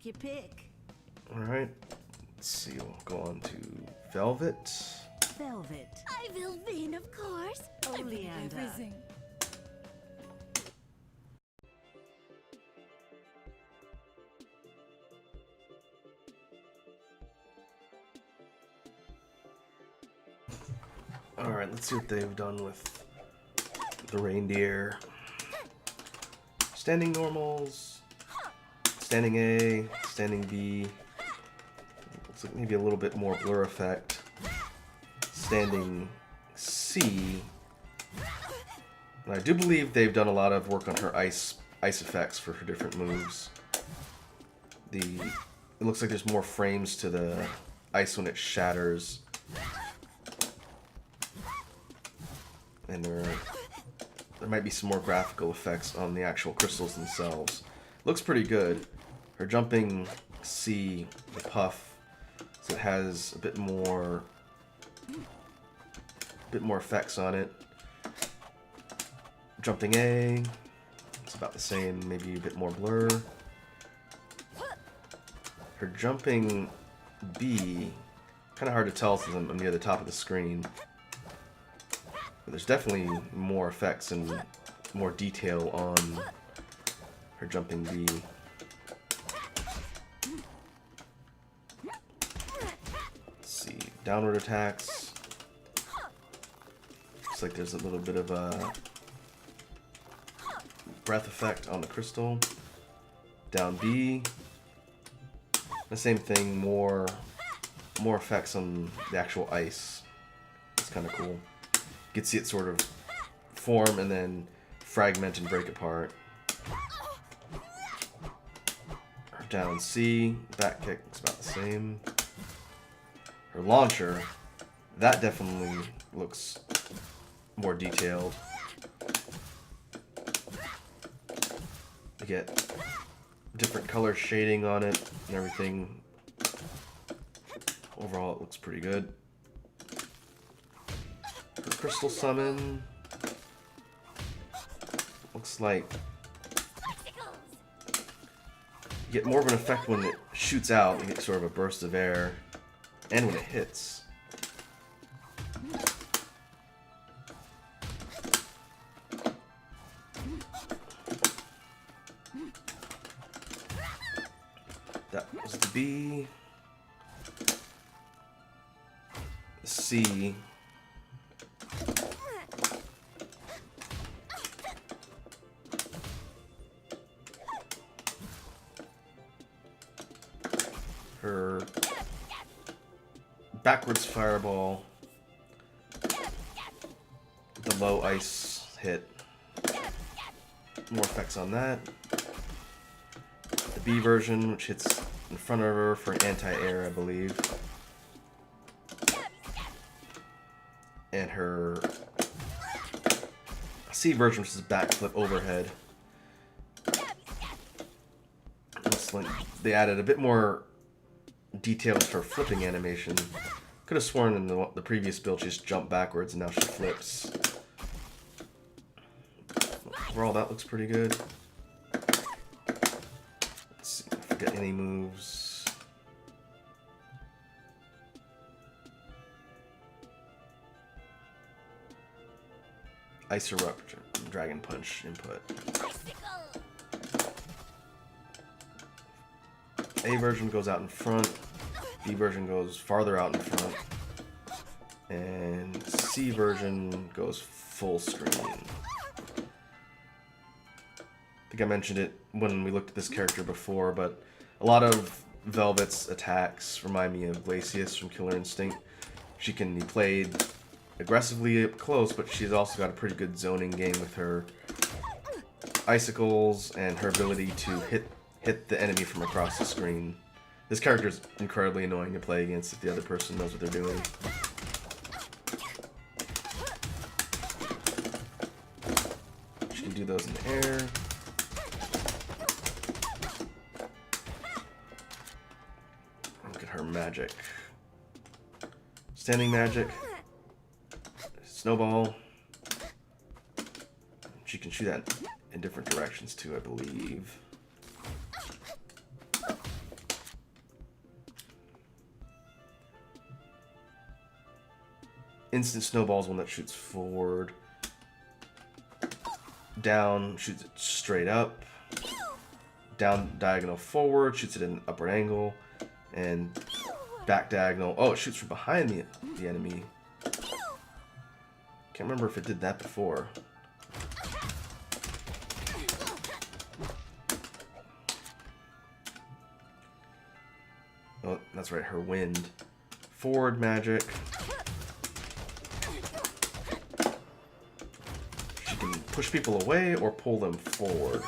Take your pick. Alright. Let's see, we'll go on to Velvet. Velvet. I will win, of course. Oleander. Everything. Alright, let's see what they've done with the reindeer. Standing normals. Standing A. Standing B. Looks like maybe a little bit more blur effect. Standing C. And I do believe they've done a lot of work on her ice effects for her different moves. It looks like there's more frames to the ice when it shatters. And there might be some more graphical effects on the actual crystals themselves. Looks pretty good. Her jumping C, the puff, so it has a bit more effects on it. Jumping A, it's about the same, maybe a bit more blur. Her jumping B, kind of hard to tell since I'm near the top of the screen. But there's definitely more effects and more detail on her jumping B. Let's see, downward attacks. Looks like there's a little bit of a breath effect on the crystal. Down B. The same thing, more effects on the actual ice. It's kind of cool. You can see it sort of form and then fragment and break apart. Her down C, back kick looks about the same. Her launcher, that definitely looks more detailed. You get different color shading on it and everything. Overall, it looks pretty good. Her crystal summon looks like you get more of an effect when it shoots out. You get sort of a burst of air, and when it hits. That was the B. The C. Her backwards fireball. The low ice hit. More effects on that. The B version, which hits in front of her for anti-air, I believe. And her C version, which is backflip overhead. Looks like they added a bit more detail to her flipping animation. Could have sworn in the previous build she just jumped backwards and now she flips. Overall, that looks pretty good. Let's see if we get any moves. Ice Erupt, Dragon Punch input. A version goes out in front, B version goes farther out in front, and C version goes full screen. I think I mentioned it when we looked at this character before, but a lot of Velvet's attacks remind me of Glacius from Killer Instinct. She can be played aggressively up close, but she's also got a pretty good zoning game with her icicles and her ability to hit the enemy from across the screen. This character is incredibly annoying to play against if the other person knows what they're doing. She can do those in the air. Look at her magic. Standing magic. Snowball. She can shoot that in different directions too, I believe. instant snowball is one that shoots forward. Down shoots it straight up. Down diagonal forward shoots it at an upward angle. And back diagonal. Oh, it shoots from behind the enemy. Can't remember if it did that before. Oh, that's right, her wind. Forward magic. She can push people away or pull them forward.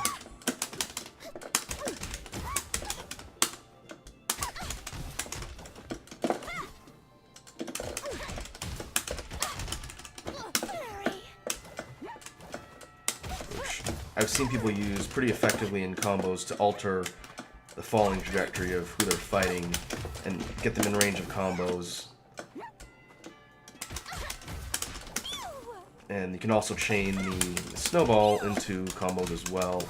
Which I've seen people use pretty effectively in combos to alter the falling trajectory of who they're fighting and get them in range of combos. And you can also chain the snowball into combos as well.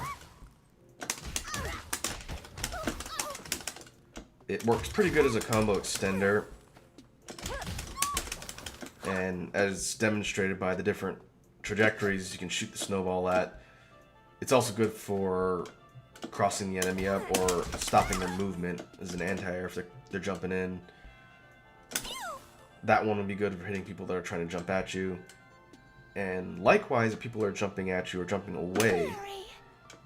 It works pretty good as a combo extender. And as demonstrated by the different trajectories you can shoot the snowball at, it's also good for crossing the enemy up or stopping their movement as an anti-air if they're jumping in. That one would be good for hitting people that are trying to jump at you. And likewise, if people are jumping at you or jumping away,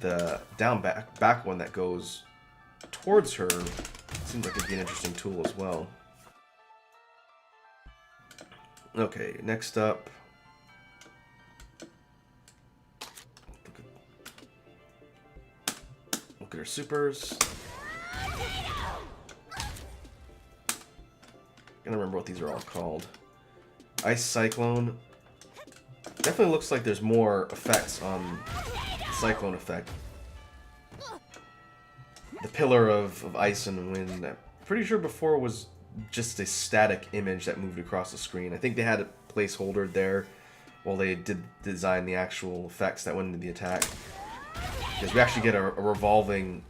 the down back one that goes towards her seems like it'd be an interesting tool as well. Okay, next up. Look at her supers. Gonna remember what these are all called. Ice Cyclone. Definitely looks like there's more effects on the Cyclone effect. The pillar of ice and wind, I'm pretty sure before was just a static image that moved across the screen. I think they had a placeholder there while they did design the actual effects that went into the attack. Because we actually get a revolving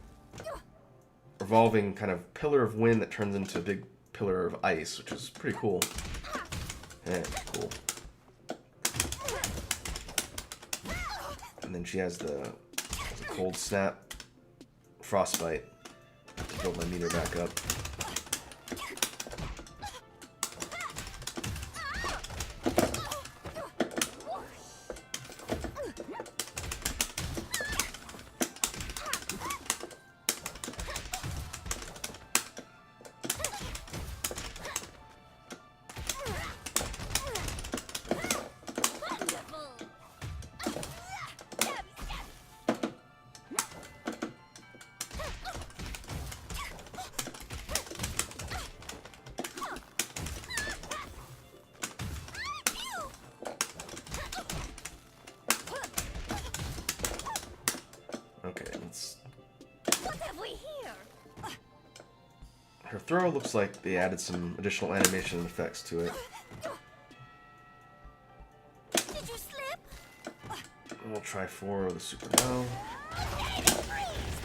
kind of pillar of wind that turns into a big pillar of ice, which is pretty cool. Yeah, cool. And then she has the cold snap, frostbite to build my meter back up. Okay, What have we here? her throw looks like they added some additional animation and effects to it. Did you slip? We'll try 4 of the super now.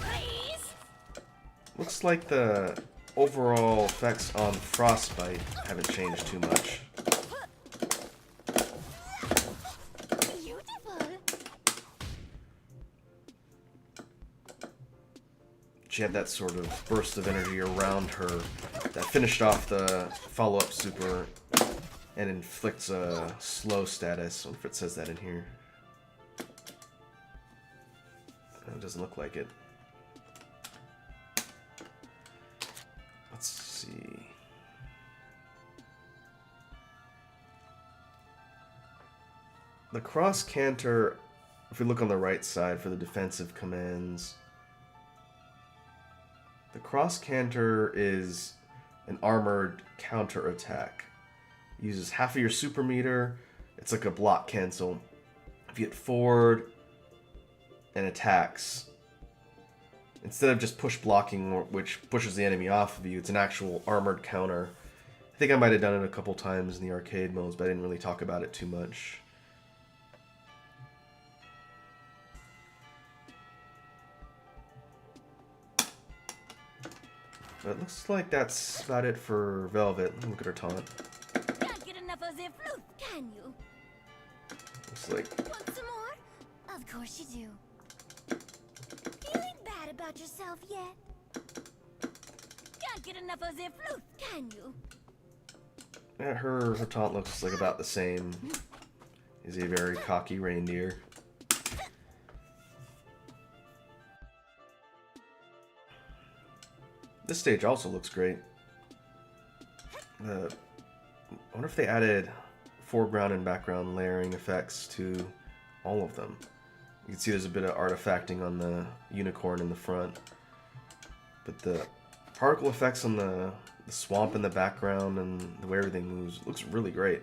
Please. Looks like the overall effects on frostbite haven't changed too much. Beautiful. She had that sort of burst of energy around her that finished off the follow-up super and inflicts a slow status. I wonder if it says that in here. It doesn't look like it. Let's see. The cross canter, if we look on the right side for the defensive commands, the cross canter is an armored counter attack. Uses half of your super meter. It's like a block cancel. If you hit forward and attacks, instead of just push blocking, which pushes the enemy off of you, it's an actual armored counter. I think I might have done it a couple times in the arcade modes, but I didn't really talk about it too much. But it looks like that's about it for Velvet. Look at her taunt. Can't get enough of their flute. Can you? Looks like Want some more? Of course you do. Feeling bad about yourself yet? Can't get enough of their flute, can you? yeah, her taunt looks like about the same. Is a very cocky reindeer. This stage also looks great. I wonder if they added foreground and background layering effects to all of them. You can see there's a bit of artifacting on the unicorn in the front. But the particle effects on the swamp in the background and the way everything moves looks really great.